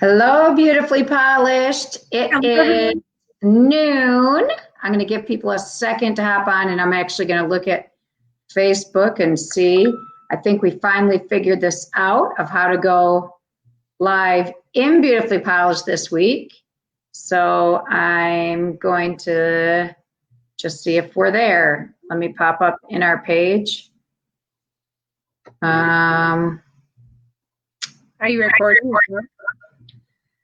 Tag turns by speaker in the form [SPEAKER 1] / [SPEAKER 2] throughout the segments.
[SPEAKER 1] Hello, beautifully polished. It is noon. I'm going to give people a second to hop on, and I'm actually going to look at Facebook and see. I think we finally figured this out of how to go live in Beautifully Polished this week. So I'm going to just see if we're there. Let me pop up in our page.
[SPEAKER 2] Are you recording?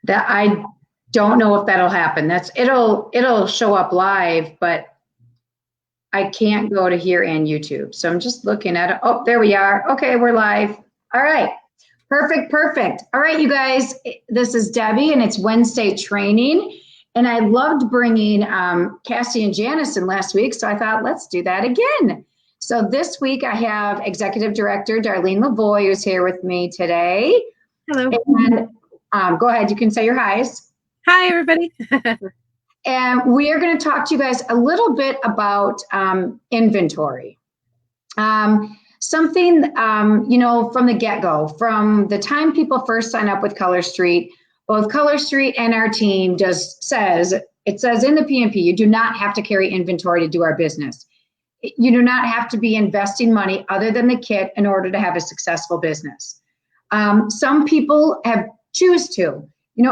[SPEAKER 1] That I don't know if that'll happen. It'll show up live, but I can't go to here and YouTube. So I'm just looking at it. Oh, there we are. Okay, we're live. All right. Perfect. All right, you guys, this is Debbie and it's Wednesday training. And I loved bringing Cassie and Janice in last week. So I thought, let's do that again. So this week I have Executive Director Darlene LaVoy who's here with me today.
[SPEAKER 2] Hello.
[SPEAKER 1] And go ahead, you can say your highs.
[SPEAKER 2] Hi, everybody.
[SPEAKER 1] And we are going to talk to you guys a little bit about inventory. Something, from the get-go, from the time people first sign up with Color Street, both Color Street and our team says in the PMP, you do not have to carry inventory to do our business. You do not have to be investing money other than the kit in order to have a successful business. Some people choose to.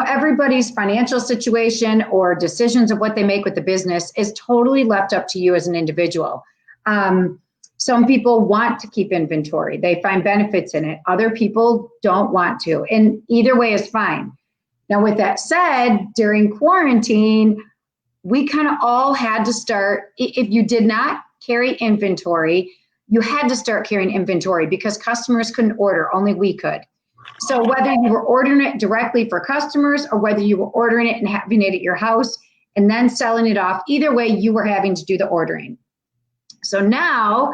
[SPEAKER 1] Everybody's financial situation or decisions of what they make with the business is totally left up to you as an individual. Some people want to keep inventory. They find benefits in it. Other people don't want to, and either way is fine. Now, with that said, during quarantine, we kind of all had to start, if you did not carry inventory, you had to start carrying inventory because customers couldn't order, only we could. So whether you were ordering it directly for customers or whether you were ordering it and having it at your house and then selling it off, either way, you were having to do the ordering. So now,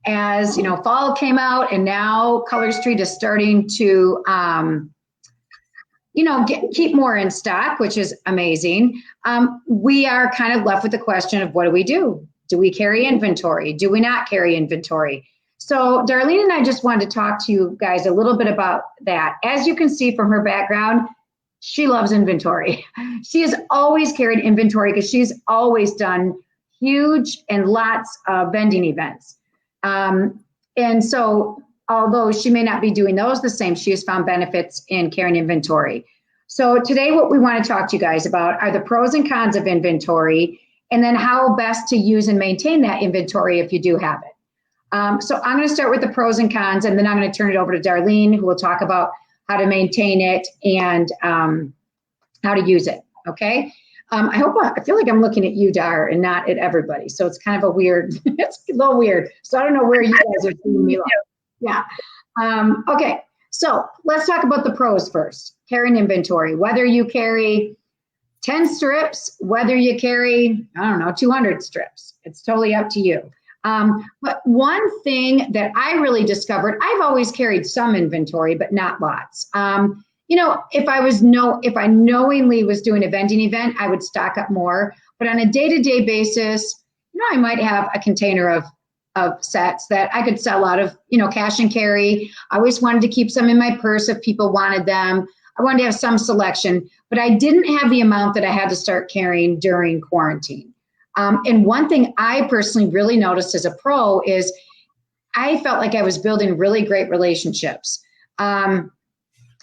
[SPEAKER 1] as fall came out and now Color Street is starting to, keep more in stock, which is amazing. We are kind of left with the question of what do we do? Do we carry inventory? Do we not carry inventory? So Darlene and I just wanted to talk to you guys a little bit about that. As you can see from her background, she loves inventory. She has always carried inventory because she's always done huge and lots of vending events. And so although she may not be doing those the same, she has found benefits in carrying inventory. So today what we want to talk to you guys about are the pros and cons of inventory and then how best to use and maintain that inventory if you do have it. So I'm going to start with the pros and cons, and then I'm going to turn it over to Darlene, who will talk about how to maintain it and how to use it. Okay. I feel like I'm looking at you, Dar, and not at everybody. So it's kind of it's a little weird. So I don't know where you guys are seeing me. Yeah. Okay. So let's talk about the pros first. Carrying inventory, whether you carry 10 strips, whether you carry, 200 strips, it's totally up to you. But one thing that I really discovered, I've always carried some inventory, but not lots. If I knowingly was doing a vending event, I would stock up more. But on a day-to-day basis, I might have a container of sets that I could sell out of, cash and carry. I always wanted to keep some in my purse if people wanted them. I wanted to have some selection, but I didn't have the amount that I had to start carrying during quarantine. And one thing I personally really noticed as a pro is I felt like I was building really great relationships. I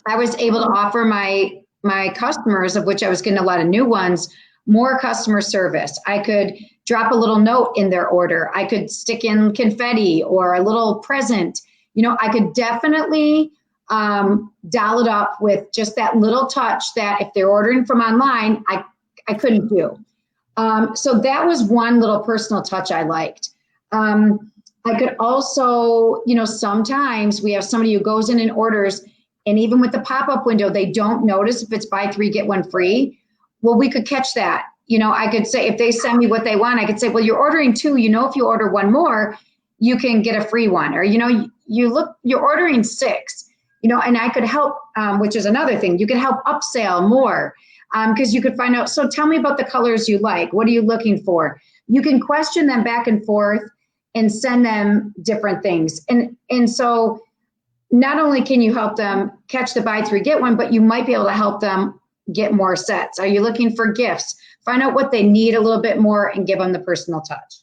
[SPEAKER 1] was able to offer my customers, of which I was getting a lot of new ones, more customer service. I could drop a little note in their order. I could stick in confetti or a little present. I could definitely dial it up with just that little touch that if they're ordering from online, I couldn't do. So that was one little personal touch I liked. I could also, sometimes we have somebody who goes in and orders, and even with the pop-up window, they don't notice if it's buy 3, get 1 free. Well, we could catch that. I could say, if they send me what they want, I could say, well, you're ordering 2, if you order 1 more, you can get a free one. Or, you're ordering 6, and I could help, which is another thing. You could help upsell more. Because you could find out, so tell me about the colors you like. What are you looking for? You can question them back and forth and send them different things. And so not only can you help them catch the buy three, get one, but you might be able to help them get more sets. Are you looking for gifts? Find out what they need a little bit more and give them the personal touch.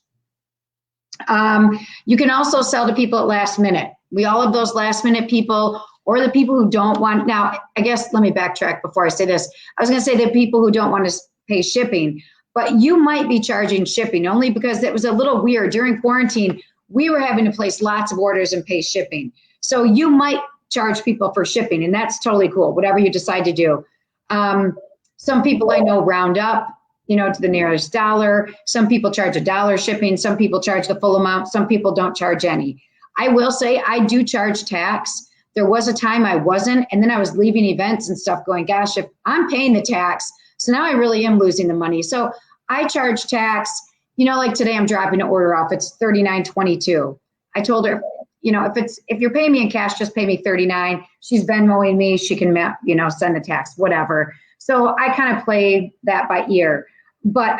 [SPEAKER 1] You can also sell to people at last minute. We all have those last minute people, or the people who don't want. Now, I guess let me backtrack before I say this. I was going to say the people who don't want to pay shipping, but you might be charging shipping only because it was a little weird. During quarantine, we were having to place lots of orders and pay shipping. So you might charge people for shipping, and that's totally cool, whatever you decide to do. Some people I know round up, to the nearest dollar. Some people charge $1 shipping. Some people charge the full amount. Some people don't charge any. I will say I do charge tax. There was a time I wasn't, and then I was leaving events and stuff going, gosh, if I'm paying the tax, so now I really am losing the money. So I charge tax. Like today I'm dropping an order off. It's $39.22. I told her, if you're paying me in cash, just pay me $39. She's Venmoing me. She can, send the tax, whatever. So I kind of play that by ear. But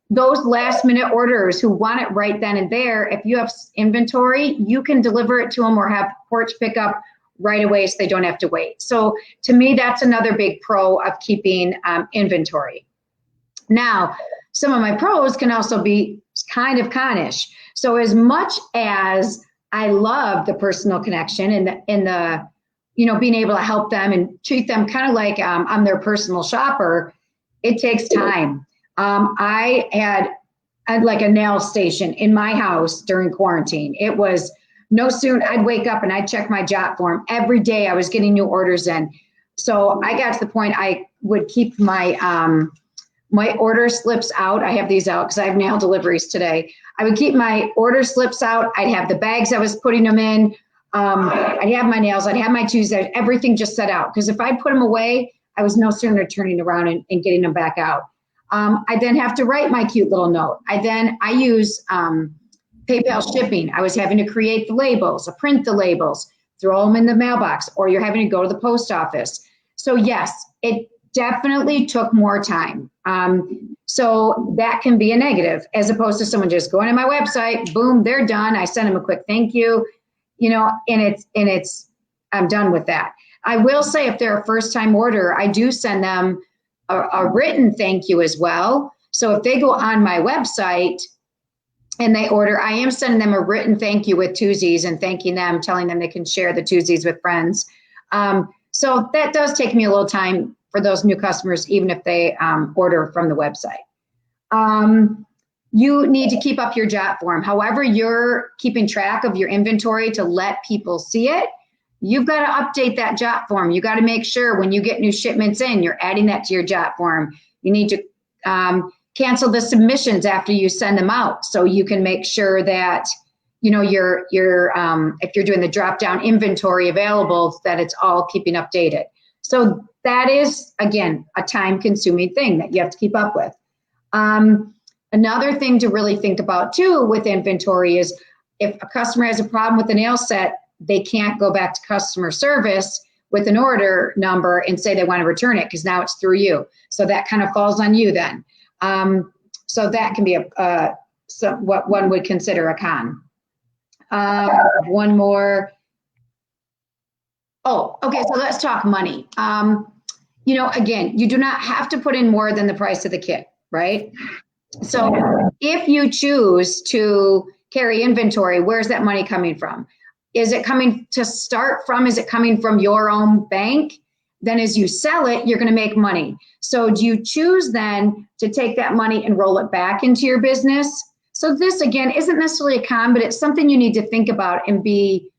[SPEAKER 1] those last minute orders who want it right then and there, if you have inventory, you can deliver it to them or have porch pickup right away so they don't have to wait. So to me, that's another big pro of keeping inventory. Now, some of my pros can also be kind of connish. So as much as I love the personal connection and the being able to help them and treat them kind of like I'm their personal shopper, it takes time. I had like a nail station in my house during quarantine. It was no sooner I'd wake up and I'd check my jot form every day. I was getting new orders in. So I got to the point I would keep my order slips out. I have these out because I have nail deliveries today. I would keep my order slips out. I'd have the bags I was putting them in. I'd have my nails. I'd have my Tuesdays, everything just set out. Because if I put them away, I was no sooner turning around and getting them back out. I then have to write my cute little note. I use PayPal shipping. I was having to create the labels, print the labels, throw them in the mailbox, or you're having to go to the post office. So yes, it definitely took more time. So that can be a negative as opposed to someone just going to my website, boom, they're done. I send them a quick thank you, and I'm done with that. I will say if they're a first time order, I do send them a written thank you as well. So if they go on my website and they order, I am sending them a written thank you with Tuesdays and thanking them, telling them they can share the Tuesdays with friends. So that does take me a little time for those new customers, even if they order from the website. You need to keep up your jot form. However, you're keeping track of your inventory to let people see it. You've got to update that jot form. You got to make sure when you get new shipments in, you're adding that to your jot form. You need to cancel the submissions after you send them out, so you can make sure that you're if you're doing the drop down inventory available, that it's all keeping updated. So that is, again, a time consuming thing that you have to keep up with. Another thing to really think about too with inventory is if a customer has a problem with a nail set, they can't go back to customer service with an order number and say they want to return it because now it's through you. So that kind of falls on you then. So that can be what one would consider a con. One more. Oh, okay. So let's talk money. Again, you do not have to put in more than the price of the kit, right? So if you choose to carry inventory, where's that money coming from? Is it coming to start from? Is it coming from your own bank? Then as you sell it, you're going to make money. So do you choose then to take that money and roll it back into your business? So this, again, isn't necessarily a con, but it's something you need to think about and be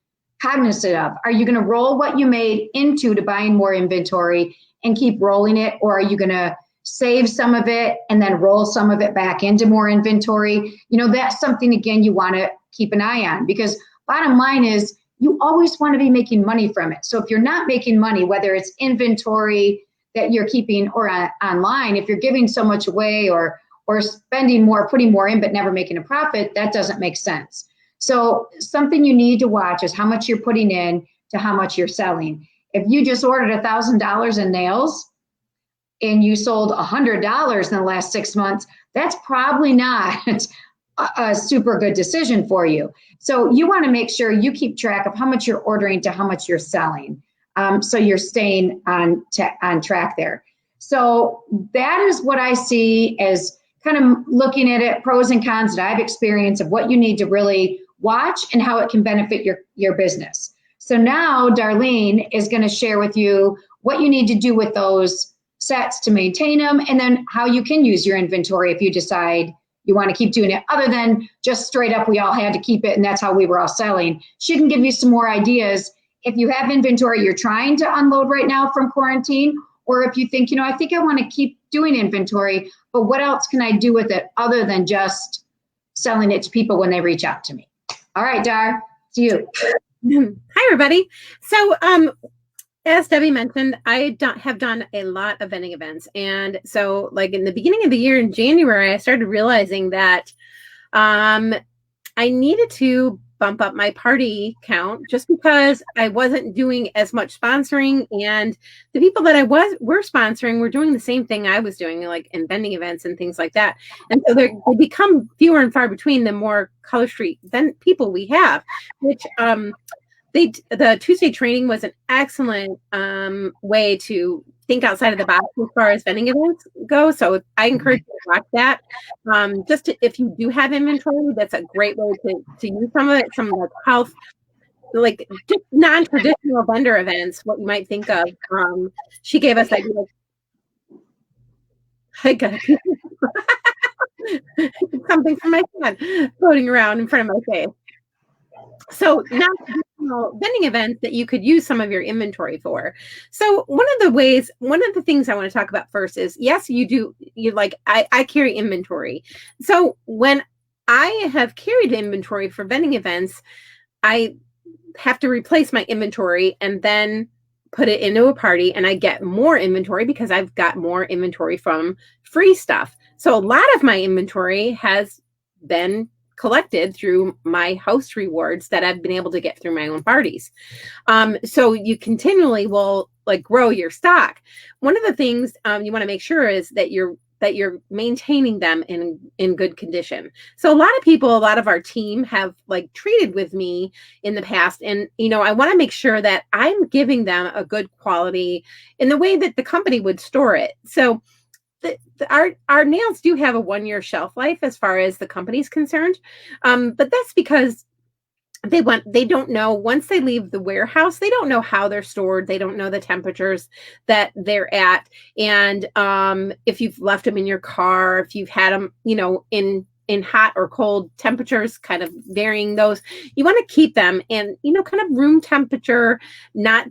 [SPEAKER 1] cognizant of. Are you going to roll what you made into to buying more inventory and keep rolling it? Or are you going to save some of it and then roll some of it back into more inventory? That's something, again, you want to keep an eye on, because bottom line is you always want to be making money from it. So if you're not making money, whether it's inventory that you're keeping or online, if you're giving so much away or spending more, putting more in, but never making a profit, that doesn't make sense. So something you need to watch is how much you're putting in to how much you're selling. If you just ordered $1,000 in nails and you sold $100 in the last 6 months, that's probably not a super good decision for you. So you want to make sure you keep track of how much you're ordering to how much you're selling. So you're staying on track there. So that is what I see as kind of looking at it, pros and cons that I've experienced of what you need to really watch and how it can benefit your business. So now Darlene is going to share with you what you need to do with those sets to maintain them, and then how you can use your inventory if you decide you want to keep doing it, other than just straight up, we all had to keep it and that's how we were all selling. She can give you some more ideas if you have inventory you're trying to unload right now from quarantine, or if you think, I think I want to keep doing inventory, but what else can I do with it other than just selling it to people when they reach out to me? All right, Dar, it's you.
[SPEAKER 2] Hi, everybody. So, as Debbie mentioned, I have done a lot of vending events. And so like in the beginning of the year in January, I started realizing that I needed to bump up my party count just because I wasn't doing as much sponsoring, and the people that were sponsoring were doing the same thing I was doing, like in vending events and things like that. And so they become fewer and far between the more Color Street people we have, which the Tuesday training was an excellent way to think outside of the box as far as vending events go. So I encourage you to watch that. If you do have inventory, that's a great way to use some of the health, like just non-traditional vendor events, what you might think of. She gave us ideas. I got something from my son floating around in front of my face. So now vending events that you could use some of your inventory for. So one of the things I want to talk about first is, yes, I carry inventory. So when I have carried inventory for vending events, I have to replace my inventory and then put it into a party, and I get more inventory because I've got more inventory from free stuff. So a lot of my inventory has been collected through my host rewards that I've been able to get through my own parties. So you continually will grow your stock. One of the things you want to make sure is that you're maintaining them in good condition. So a lot of our team have traded with me in the past, and I want to make sure that I'm giving them a good quality in the way that the company would store it. So our nails do have a 1-year shelf life as far as the company's concerned, but that's because they don't know, once they leave the warehouse, they don't know how they're stored. They don't know the temperatures that they're at, and if you've left them in your car, if you've had them in hot or cold temperatures, kind of varying those, you want to keep them in kind of room temperature, not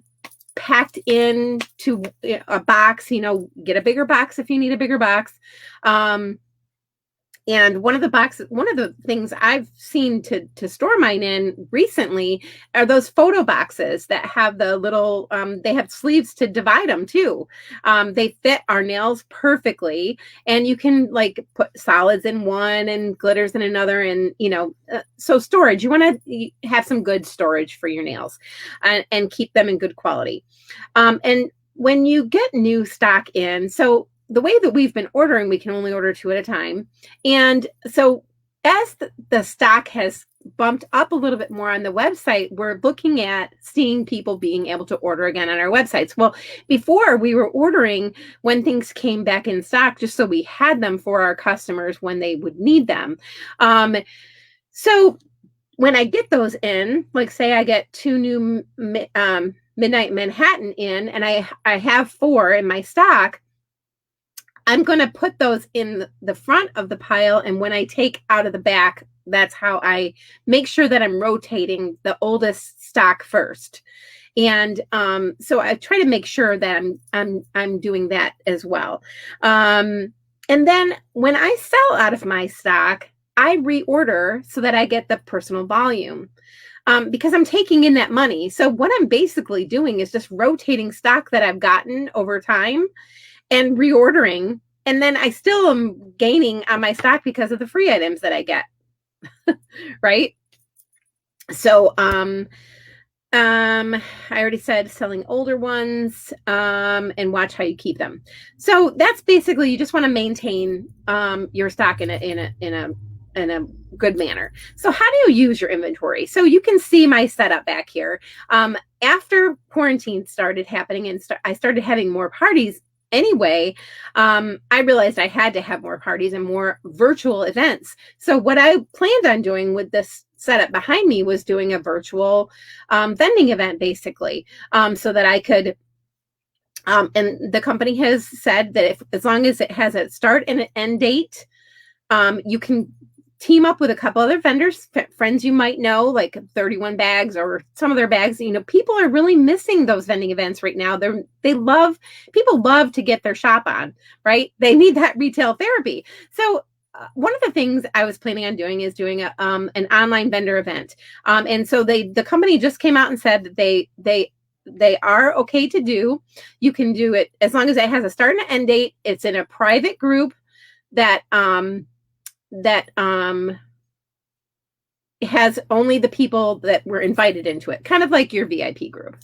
[SPEAKER 2] packed into a box. Get a bigger box if you need a bigger box. And one of the things I've seen to store mine in recently are those photo boxes that have the little, they have sleeves to divide them too. They fit our nails perfectly, and you can put solids in one and glitters in another. And, so storage, you want to have some good storage for your nails and keep them in good quality. And when you get new stock in, so the way that we've been ordering, we can only order 2 at a time. And so as the stock has bumped up a little bit more on the website, we're looking at seeing people being able to order again on our websites. Well, before we were ordering when things came back in stock, just so we had them for our customers when they would need them. So when I get those in, say I get 2 new Midnight Manhattan in, and I have 4 in my stock, I'm going to put those in the front of the pile, and when I take out of the back, that's how I make sure that I'm rotating the oldest stock first. And so I try to make sure that I'm doing that as well. And then when I sell out of my stock, I reorder so that I get the personal volume. Because I'm taking in that money. So what I'm basically doing is just rotating stock that I've gotten over time and reordering, and then I still am gaining on my stock because of the free items that I get. Right? So I already said selling older ones, and watch how you keep them. So that's basically, you just want to maintain your stock in a good manner. So how do you use your inventory? So you can see my setup back here. After quarantine started happening and I started having more parties anyway, I realized I had to have more parties and more virtual events. So what I planned on doing with this setup behind me was doing a virtual vending event, basically, so that I could, and the company has said that if, as long as it has a start and an end date, you can team up with a couple other vendors, friends you might know, like 31 Bags or some of their bags. You know, people are really missing those vending events right now. People love to get their shop on, right? They need that retail therapy. So one of the things I was planning on doing is doing an online vendor event. And so the company just came out and said that they are okay to do. You can do it as long as it has a start and an end date. It's in a private group that has only the people that were invited into it, kind of like your VIP group.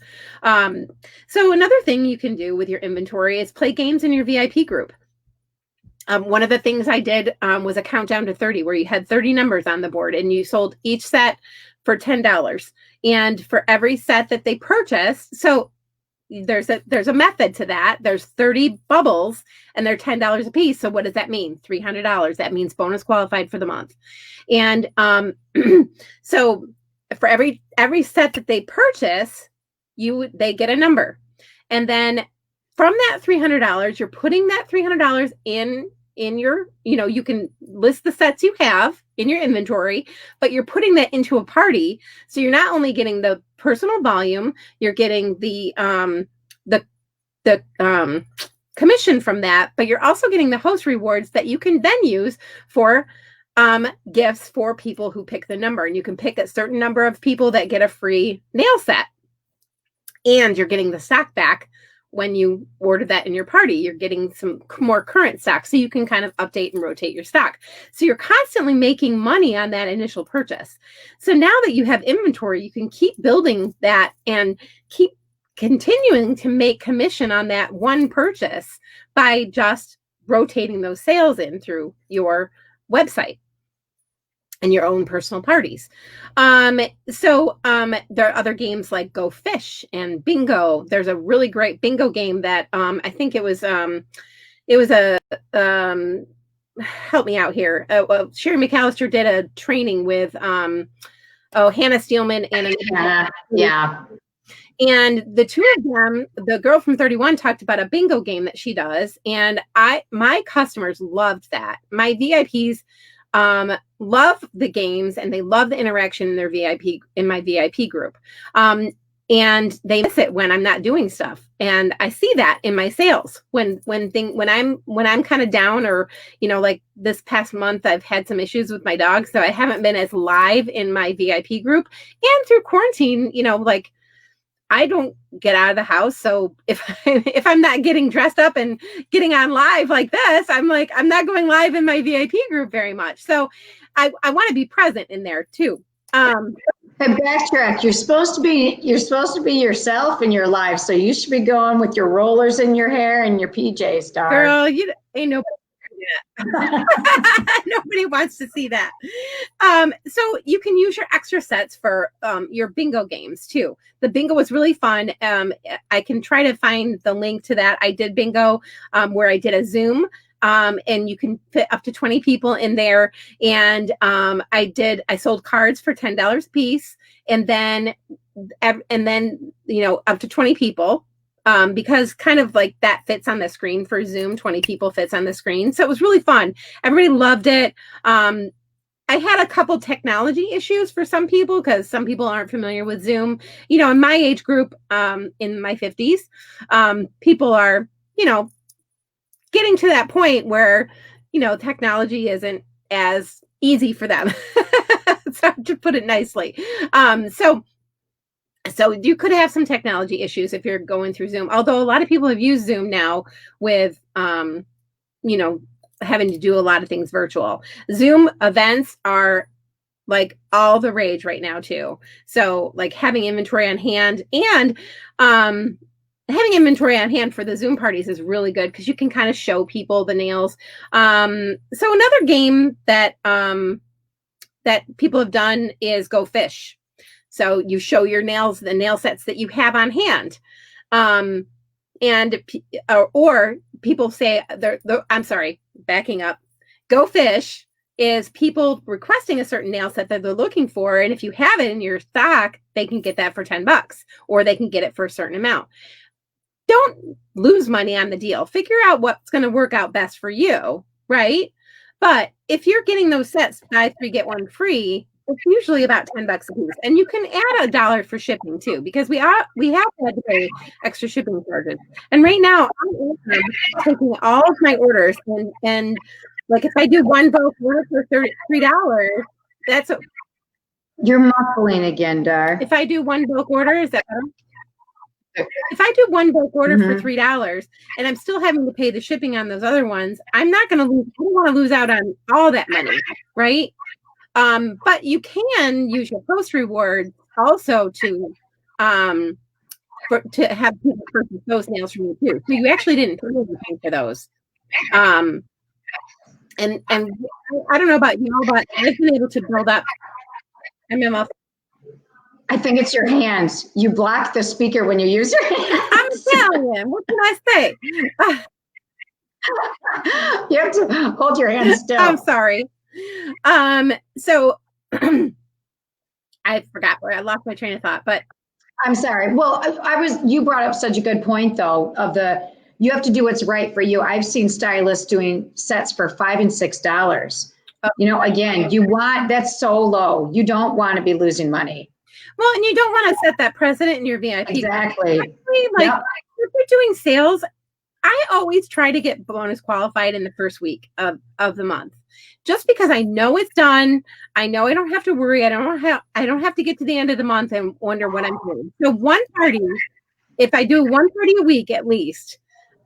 [SPEAKER 2] So another thing you can do with your inventory is play games in your VIP group. One of the things I did was a countdown to 30, where you had 30 numbers on the board and you sold each set for $10. And for every set that they purchased, so there's a method to that. There's 30 bubbles and they're $10 a piece. So what does that mean? $300. That means bonus qualified for the month. And so for every set that they purchase, they get a number. And then from that $300, you're putting that $300 in your, you can list the sets you have in your inventory, but you're putting that into a party. So you're not only getting the personal volume, you're getting the commission from that, but you're also getting the host rewards that you can then use for gifts for people who pick the number. And you can pick a certain number of people that get a free nail set, and you're getting the stock back. When you order that in your party, you're getting some more current stock, so you can kind of update and rotate your stock. So you're constantly making money on that initial purchase. So now that you have inventory, you can keep building that and keep continuing to make commission on that one purchase by just rotating those sales in through your website and your own personal parties. So there are other games like Go Fish and Bingo. There's a really great bingo game that I think it was a help me out here. Sherry McAllister did a training with Hannah Steelman and
[SPEAKER 1] yeah.
[SPEAKER 2] And the two of them, the girl from 31 talked about a bingo game that she does, and my customers loved that. My VIPs love the games and they love the interaction in my VIP group. And they miss it when I'm not doing stuff. And I see that in my sales when I'm kind of down, or, like this past month, I've had some issues with my dog. So I haven't been as live in my VIP group, and through quarantine, like I don't get out of the house. So if I'm not getting dressed up and getting on live like this, I'm not going live in my VIP group very much. So I want to be present in there too.
[SPEAKER 1] And backtrack. You're supposed to be yourself in your life. So you should be going with your rollers in your hair and your PJs, darling.
[SPEAKER 2] Girl, you ain't nobody. Nobody wants to see that. So you can use your extra sets for your bingo games too. The bingo was really fun. I can try to find the link to that. I did bingo where I did a Zoom, and you can fit up to 20 people in there. And I sold cards for $10 a piece, and then up to 20 people. Because kind of like that fits on the screen for Zoom, 20 people fits on the screen. So it was really fun. Everybody loved it. I had a couple technology issues for some people because some people aren't familiar with Zoom. In my age group, in my 50s, people are, getting to that point where, technology isn't as easy for them. So to put it nicely. So you could have some technology issues if you're going through Zoom, although a lot of people have used Zoom now with, having to do a lot of things virtual. Zoom events are like all the rage right now too. So like having inventory on hand and having inventory on hand for the Zoom parties is really good because you can kind of show people the nails. So another game that that people have done is go fish. So you show your nails, the nail sets that you have on hand. Or people say, I'm sorry, backing up. Go fish is people requesting a certain nail set that they're looking for. And if you have it in your stock, they can get that for $10 or they can get it for a certain amount. Don't lose money on the deal. Figure out what's going to work out best for you, right? But if you're getting those sets, buy 3, get 1 free, it's usually about $10 a piece. And you can add $1 for shipping too, because we have had to pay extra shipping charges. And right now I'm taking all of my orders and like if I do one bulk order for $3, that's
[SPEAKER 1] you're muffling again, Dar.
[SPEAKER 2] If I do one bulk order, is that better? If I do one bulk order for $3 and I'm still having to pay the shipping on those other ones, I'm not going to lose. I don't want to lose out on all that money, right? But you can use your post rewards also to have people purchase those nails from you too. So you actually didn't pay anything for those. And I don't know about you, but I've been able to build up.
[SPEAKER 1] I think it's your hands. You block the speaker when you use your hands.
[SPEAKER 2] I'm telling you. What can I say?
[SPEAKER 1] You have to hold your hands still.
[SPEAKER 2] I'm sorry. So I forgot where I lost my train of thought, but
[SPEAKER 1] I'm sorry. Well, you brought up such a good point though, you have to do what's right for you. I've seen stylists doing sets for $5 and $6. Again, that's so low. You don't want to be losing money.
[SPEAKER 2] Well, and you don't want to set that precedent in your VIP.
[SPEAKER 1] Exactly.
[SPEAKER 2] If you're doing sales, I always try to get bonus qualified in the first week of the month, just because I know it's done. I know I don't have to worry. I don't have to get to the end of the month and wonder what I'm doing. So one party, if I do one party a week at least,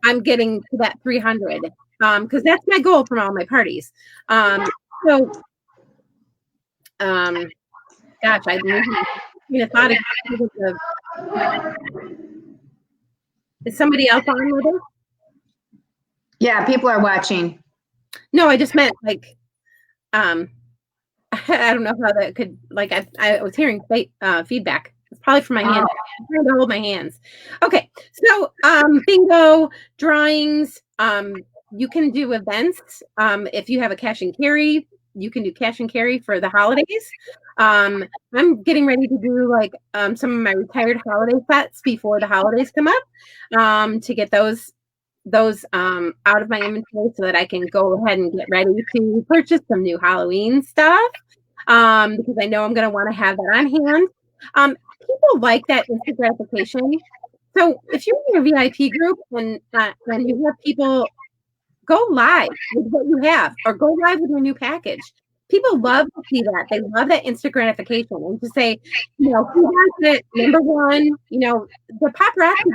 [SPEAKER 2] I'm getting to that 300 because that's my goal from all my parties. Gosh, I thought is somebody else on with it?
[SPEAKER 1] Yeah, people are watching.
[SPEAKER 2] No, I just meant I don't know how that could, I was hearing feedback. It's probably from my hands. I'm trying to hold my hands. Okay, so bingo, drawings. You can do events. If you have a cash and carry, you can do cash and carry for the holidays. I'm getting ready to do some of my retired holiday sets before the holidays come up to get those out of my inventory so that I can go ahead and get ready to purchase some new Halloween stuff because I know I'm going to want to have that on hand. People like that instant gratification. So if you're in your VIP group and you have people go live with what you have or go live with your new package, people love to see that. They love that instant gratification and to say, who wants it? Number one, the paparazzi,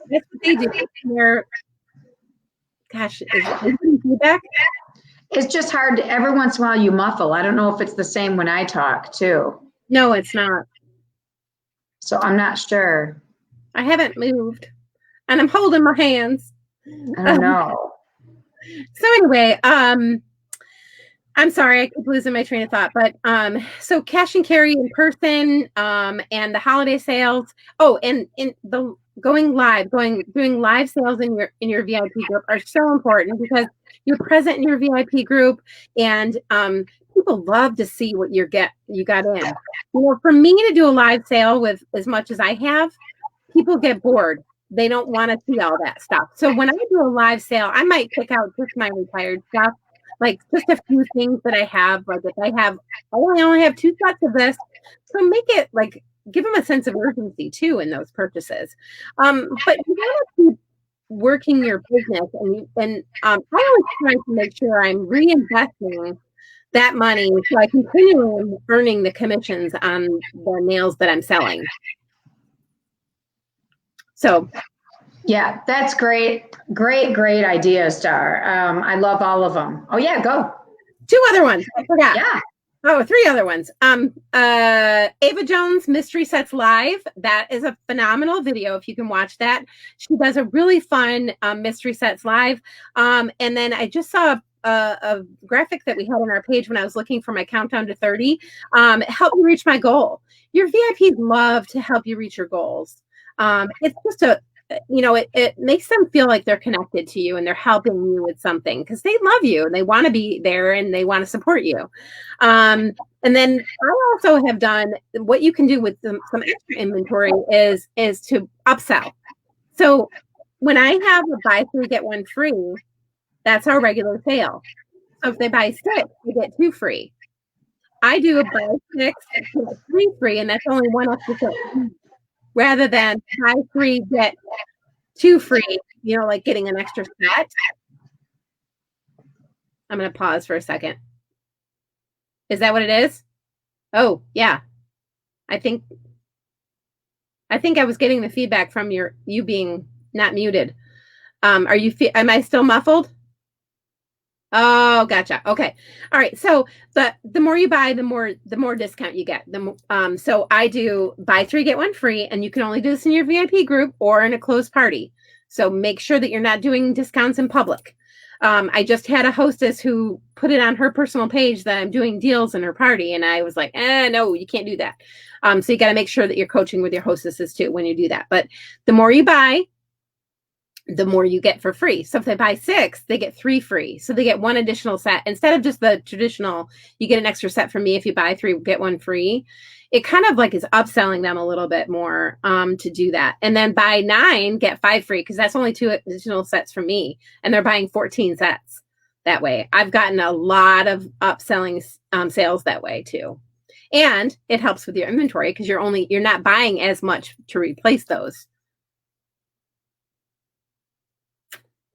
[SPEAKER 2] that's what they do. Gosh, is there feedback?
[SPEAKER 1] It's just hard. Every once in a while you muffle. I don't know if it's the same when I talk too.
[SPEAKER 2] No, it's not.
[SPEAKER 1] So I'm not sure.
[SPEAKER 2] I haven't moved and I'm holding my hands.
[SPEAKER 1] I don't know.
[SPEAKER 2] So anyway, I'm sorry, I keep losing my train of thought, but so cash and carry in person and the holiday sales. Oh, and in the doing live sales in your VIP group are so important because you're present in your VIP group and people love to see what you got in. For me to do a live sale with as much as I have, people get bored. They don't want to see all that stuff. So when I do a live sale, I might pick out just my retired stuff, like just a few things that I have. Like if I only have 2 sets of this, so make it give them a sense of urgency too in those purchases. But you want to keep working your business, and I always try to make sure I'm reinvesting that money so I continue earning the commissions on the nails that I'm selling. So,
[SPEAKER 1] yeah, that's great. Great ideas, Dar. I love all of them. Oh yeah, go.
[SPEAKER 2] 2 other ones. I forgot.
[SPEAKER 1] Yeah.
[SPEAKER 2] Oh, 3 other ones. Ava Jones Mystery Sets Live. That is a phenomenal video if you can watch that. She does a really fun Mystery Sets Live. And then I just saw a graphic that we had on our page when I was looking for my countdown to 30. Help me reach my goal. Your VIPs love to help you reach your goals. It's just it makes them feel like they're connected to you and they're helping you with something because they love you and they want to be there and they want to support you. And then I also have done what you can do with some extra inventory is to upsell. So when I have a buy 3, get 1 free, that's our regular sale. So if they buy 6, they get 2 free. I do a buy 6, get 3 free, and that's only 1 extra sale. Rather than buy 3, get 2 free, like getting an extra set. I'm going to pause for a second. Is that what it is? Oh, yeah. I think I was getting the feedback from you being not muted. Am I still muffled? Oh, gotcha. Okay. All right. So the more you buy, the more discount you get. So I do buy 3, get 1 free, and you can only do this in your VIP group or in a closed party. So make sure that you're not doing discounts in public. I just had a hostess who put it on her personal page that I'm doing deals in her party, and I was like, no, you can't do that. So you got to make sure that you're coaching with your hostesses too when you do that. But the more you buy, the more you get for free. So if they buy 6, they get 3 free. So they get 1 additional set instead of just the traditional, you get an extra set from me. If you buy 3, get 1 free. It kind of like is upselling them a little bit more to do that. And then buy 9, get 5 free, because that's only 2 additional sets from me. And they're buying 14 sets that way. I've gotten a lot of upselling sales that way too. And it helps with your inventory because you're not buying as much to replace those.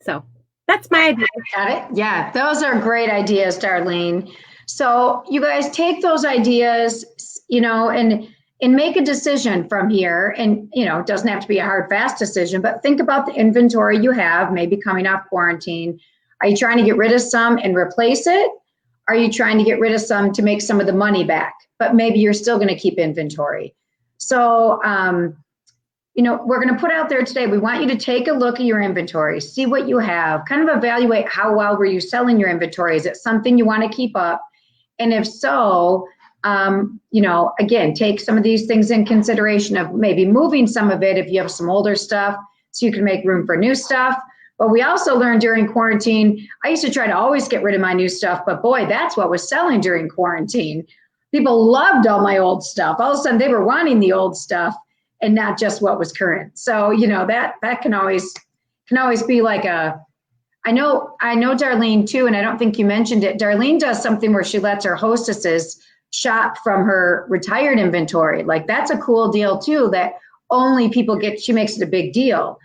[SPEAKER 2] So that's my idea.
[SPEAKER 1] Got it? Yeah, those are great ideas, Darlene. So you guys take those ideas, and make a decision from here. And, it doesn't have to be a hard, fast decision, but think about the inventory you have, maybe coming off quarantine. Are you trying to get rid of some and replace it? Are you trying to get rid of some to make some of the money back? But maybe you're still going to keep inventory. So, we're going to put out there today, we want you to take a look at your inventory, see what you have, kind of evaluate how well were you selling your inventory. Is it something you want to keep up? And if so, again, take some of these things in consideration of maybe moving some of it if you have some older stuff so you can make room for new stuff. But we also learned during quarantine, I used to try to always get rid of my new stuff, but boy, that's what was selling during quarantine. People loved all my old stuff. All of a sudden they were wanting the old stuff and not just what was current. So, that can always be like I know Darlene too, and I don't think you mentioned it. Darlene does something where she lets her hostesses shop from her retired inventory. Like that's a cool deal too, that only people get, she makes it a big deal.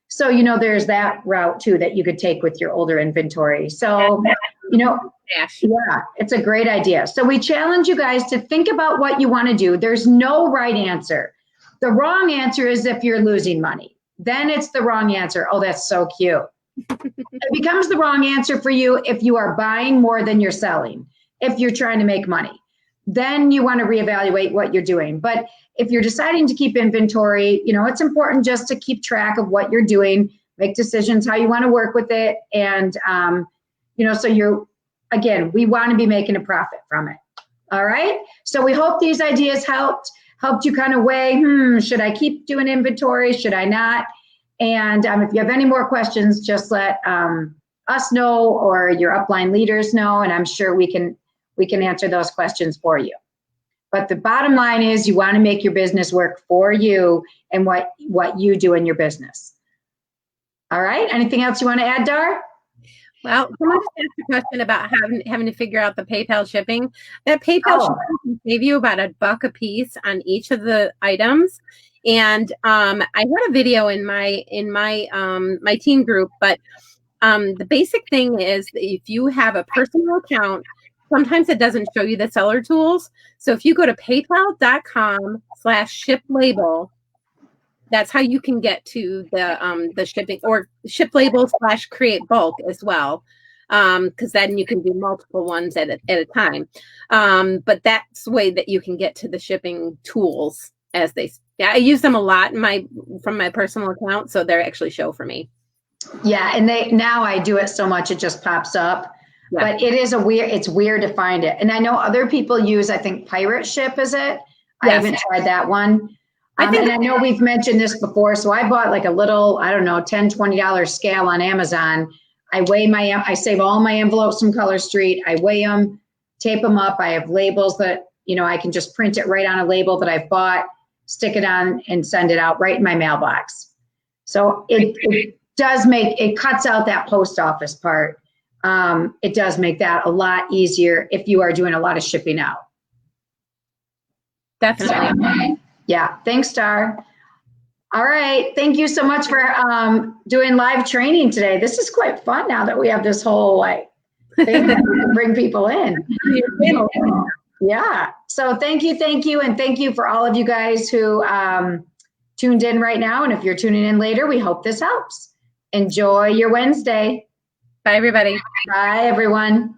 [SPEAKER 1] So, there's that route too, that you could take with your older inventory. So, yeah, it's a great idea. So we challenge you guys to think about what you want to do. There's no right answer. The wrong answer is if you're losing money. Then it's the wrong answer. Oh, that's so cute. It becomes the wrong answer for you if you are buying more than you're selling, if you're trying to make money. Then you want to reevaluate what you're doing. But if you're deciding to keep inventory, it's important just to keep track of what you're doing, make decisions how you want to work with it. And, so we want to be making a profit from it. All right. So we hope these ideas helped you kind of weigh, should I keep doing inventory? Should I not? And if you have any more questions, just let us know or your upline leaders know, and I'm sure we can answer those questions for you. But the bottom line is you want to make your business work for you and what you do in your business. All right. Anything else you want to add, Dar?
[SPEAKER 2] Well, someone just asked a question about having to figure out the PayPal shipping. That PayPal shipping can save you about $1 a piece on each of the items. And I had a video in my team group, but the basic thing is that if you have a personal account, sometimes it doesn't show you the seller tools. So if you go to paypal.com/shiplabel, that's how you can get to the shipping, or ship label /create bulk as well. Because then you can do multiple ones at a time. But that's the way that you can get to the shipping tools I use them a lot from my personal account. So they actually show for me.
[SPEAKER 1] Yeah, and now I do it so much it just pops up.
[SPEAKER 2] Yeah.
[SPEAKER 1] But it's weird to find it. And I know other people use, I think Pirate Ship, is it? I
[SPEAKER 2] Yes.
[SPEAKER 1] haven't tried that one.
[SPEAKER 2] I think
[SPEAKER 1] and I know we've mentioned this before. So I bought like a little, I don't know, $10, $20 scale on Amazon. I save all my envelopes from Color Street. I weigh them, tape them up. I have labels that, I can just print it right on a label that I've bought, stick it on and send it out right in my mailbox. So it cuts out that post office part. It does make that a lot easier if you are doing a lot of shipping out.
[SPEAKER 2] Definitely.
[SPEAKER 1] Yeah. Thanks, Star. All right. Thank you so much for doing live training today. This is quite fun now that we have this whole thing that we can bring people in. Yeah. So thank you. And thank you for all of you guys who tuned in right now. And if you're tuning in later, we hope this helps. Enjoy your Wednesday.
[SPEAKER 2] Bye, everybody.
[SPEAKER 1] Bye, everyone.